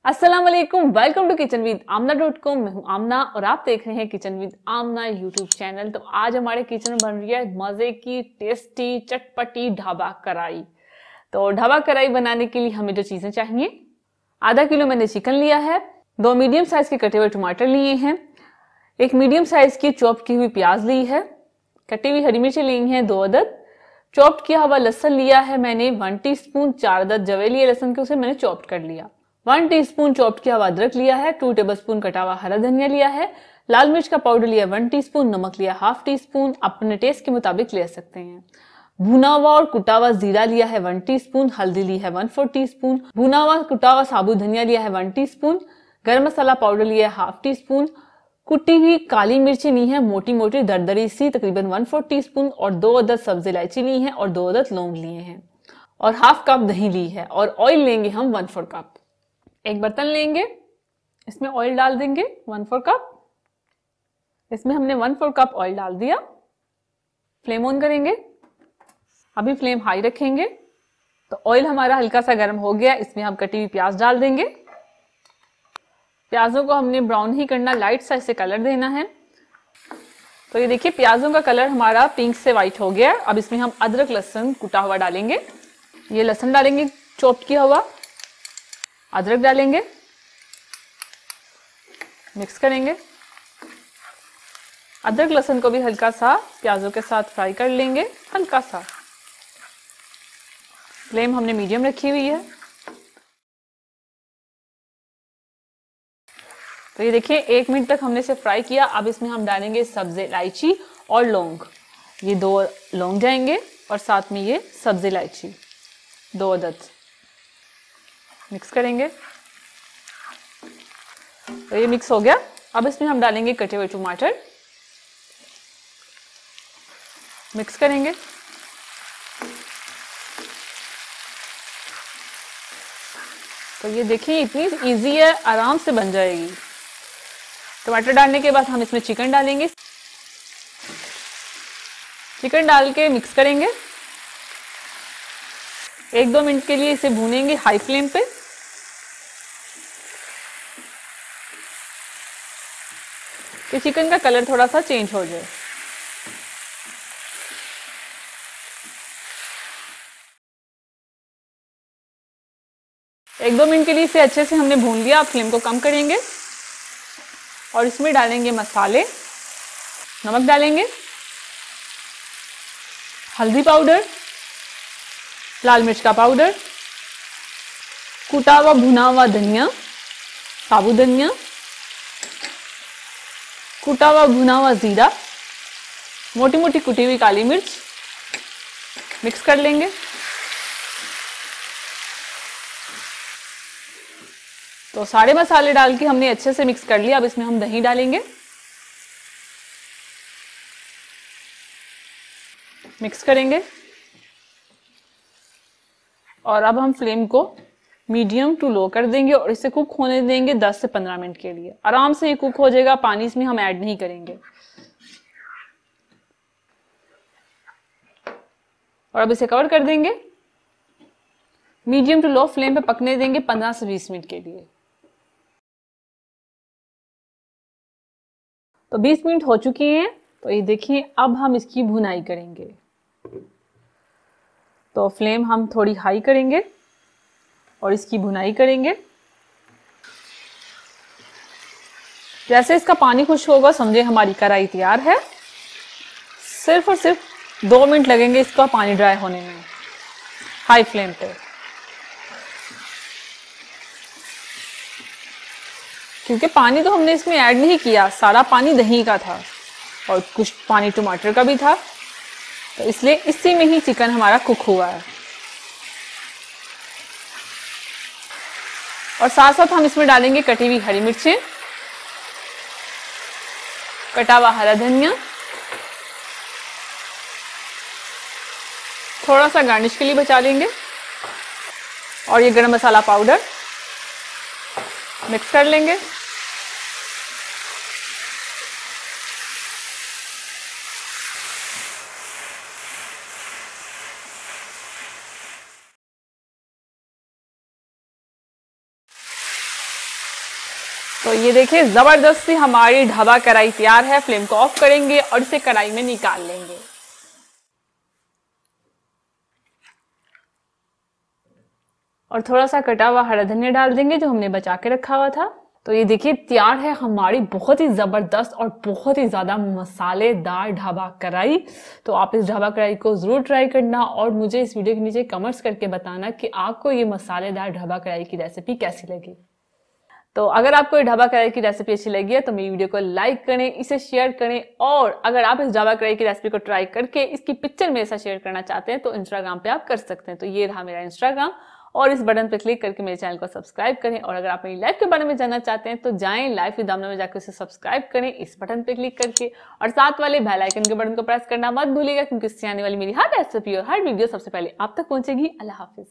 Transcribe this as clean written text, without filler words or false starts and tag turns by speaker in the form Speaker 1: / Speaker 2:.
Speaker 1: अस्सलाम वालेकुम, welcome to kitchen with आमना.com। मैं हूं आमना और आप देख रहे हैं kitchen with Amna YouTube channel. तो आज हमारे किचन में बन रही है मजे की टेस्टी चटपटी ढाबा कढ़ाई। तो ढाबा कढ़ाई बनाने के लिए हमें जो चीजें चाहिए, आधा किलो मैंने चिकन लिया है, 2 मीडियम साइज के कटे हुए टमाटर लिए हैं, एक मीडियम साइज की चॉप की हुई प्याज ली है, कटी हुई हरी मिर्ची ली है 2 अदद, चॉप्ड किया हुआ लहसुन लिया है मैंने 1 टीस्पून, 4 अदद जवे लिए लहसुन के, उसे मैंने चॉप्ड कर लिया। 1 टीस्पून चॉप्ड किया हुआ अदरक लिया है, 2 टेबलस्पून कटा हुआ हरा धनिया लिया है, लाल मिर्च का पाउडर लिया 1 टीस्पून, नमक लिया 1/2 टीस्पून, अपने टेस्ट के मुताबिक ले सकते हैं। भुना हुआ और कुटा हुआ जीरा लिया है 1 टीस्पून, हल्दी ली है 1/4 टीस्पून, भुना हुआ कुटा हुआ साबुत धनिया लिया है 1 टीस्पून, गरम मसाला पाउडर लिया है 1/2 टीस्पून, कुटी हुई काली मिर्ची ली है मोटी मोटी दरदरी सी तकरीबन 1/4 टीस्पून, और 2 अदद सब्जी इलायची ली है और 2 अदद लौंग लिए हैं, और 1/2 कप दही ली है, और ऑयल लेंगे हम 1/4 कप। एक बर्तन लेंगे, इसमें ऑयल डाल देंगे 1/4 कप। इसमें हमने 1/4 कप ऑयल डाल दिया। फ्लेम ऑन करेंगे, अभी फ्लेम हाई रखेंगे। तो ऑयल हमारा हल्का सा गर्म हो गया, इसमें हम कटी हुई प्याज डाल देंगे। प्याजों को हमने ब्राउन ही करना, लाइट सा इसे कलर देना है। तो ये देखिए प्याजों का कलर हमारा पिंक से व्हाइट हो गया। अब इसमें हम अदरक लहसुन कुटा हुआ डालेंगे। ये लहसुन डालेंगे चॉप किया हुआ, अदरक डालेंगे, मिक्स करेंगे। अदरक लहसुन को भी हल्का सा प्याजों के साथ फ्राई कर लेंगे, हल्का सा। फ्लेम हमने मीडियम रखी हुई है। तो ये देखिए 1 मिनट तक हमने इसे फ्राई किया। अब इसमें हम डालेंगे सब्जी इलायची और लौंग। ये 2 लौंग जाएंगे और साथ में ये सब्जी इलायची 2 अदद। मिक्स करेंगे। तो ये मिक्स हो गया। अब इसमें हम डालेंगे कटे हुए टमाटर, मिक्स करेंगे। तो ये देखिए इतनी इजी है, आराम से बन जाएगी। टमाटर डालने के बाद हम इसमें चिकन डालेंगे। चिकन डाल के मिक्स करेंगे। 1-2 मिनट के लिए इसे भूनेंगे हाई फ्लेम पे। कि चिकन का कलर थोड़ा सा चेंज हो जाए। एक 2 मिनट के लिए इसे अच्छे से हमने भून लिया। अब फ्लेम को कम करेंगे और इसमें डालेंगे मसाले। नमक डालेंगे, हल्दी पाउडर, लाल मिर्च का पाउडर, कुटा हुआ भुना हुआ धनिया, साबुत धनिया, कुटा हुआ भुना हुआ जीरा, मोटी मोटी कुटी हुई काली मिर्च। मिक्स कर लेंगे। तो सारे मसाले डाल के हमने अच्छे से मिक्स कर लिया। अब इसमें हम दही डालेंगे, मिक्स करेंगे, और अब हम फ्लेम को मीडियम टू लो कर देंगे और इसे कुक होने देंगे 10 से 15 मिनट के लिए। आराम से ये कुक हो जाएगा, पानी इसमें हम ऐड नहीं करेंगे। और अब इसे कवर कर देंगे, मीडियम टू लो फ्लेम पे पकने देंगे 15 से 20 मिनट के लिए। तो 20 मिनट हो चुके हैं। तो ये देखिए अब हम इसकी भुनाई करेंगे। तो फ्लेम हम थोड़ी हाई करेंगे और इसकी भुनाई करेंगे। जैसे इसका पानी खुश्क होगा समझे हमारी कढ़ाई तैयार है। सिर्फ और सिर्फ 2 मिनट लगेंगे इसका पानी ड्राई होने में, हाई फ्लेम पे। क्योंकि पानी तो हमने इसमें ऐड नहीं किया, सारा पानी दही का था और कुछ पानी टमाटर का भी था। तो इसलिए इसी में ही चिकन हमारा कुक हुआ है। और साथ साथ हम इसमें डालेंगे कटी हुई हरी मिर्चें, कटा हुआ हरा धनिया, थोड़ा सा गार्निश के लिए बचा लेंगे, और ये गरम मसाला पाउडर। मिक्स कर लेंगे। तो ये देखिए जबरदस्त सी हमारी ढाबा कढ़ाई तैयार है। फ्लेम को ऑफ करेंगे और इसे कढ़ाई में निकाल लेंगे। और थोड़ा सा कटा हुआ हरा धनिया डाल देंगे जो हमने बचा के रखा हुआ था। तो ये देखिए तैयार है हमारी बहुत ही जबरदस्त और बहुत ही ज्यादा मसालेदार ढाबा कढ़ाई। तो आप इस ढाबा कढ़ाई को जरूर ट्राई करना और मुझे इस वीडियो के नीचे कमेंट्स करके बताना कि आपको ये मसालेदार ढाबा कढ़ाई की रेसिपी कैसी लगी। तो अगर आपको ये ढाबा कढ़ाई की रेसिपी अच्छी लगी है तो मेरी वीडियो को लाइक करें, इसे शेयर करें, और अगर आप इस ढाबा कढ़ाई की रेसिपी को ट्राई करके इसकी पिक्चर मेरे साथ शेयर करना चाहते हैं तो इंस्टाग्राम पे आप कर सकते हैं। तो ये रहा मेरा इंस्टाग्राम, और इस बटन पर क्लिक करके मेरे चैनल को सब्सक्राइब करें। और अगर आप मेरी लाइफ के बारे में जानना चाहते हैं तो जाएं लाइफ विद आमना में जाकर उसे सब्सक्राइब करें इस बटन पर क्लिक करके, और साथ वाले बेल आइकन के बटन को प्रेस करना मत भूलिएगा, क्योंकि इससे आने वाली मेरी हर रेसिपी और हर वीडियो सबसे पहले आप तक पहुंचेगी। अल्लाह हाफिज।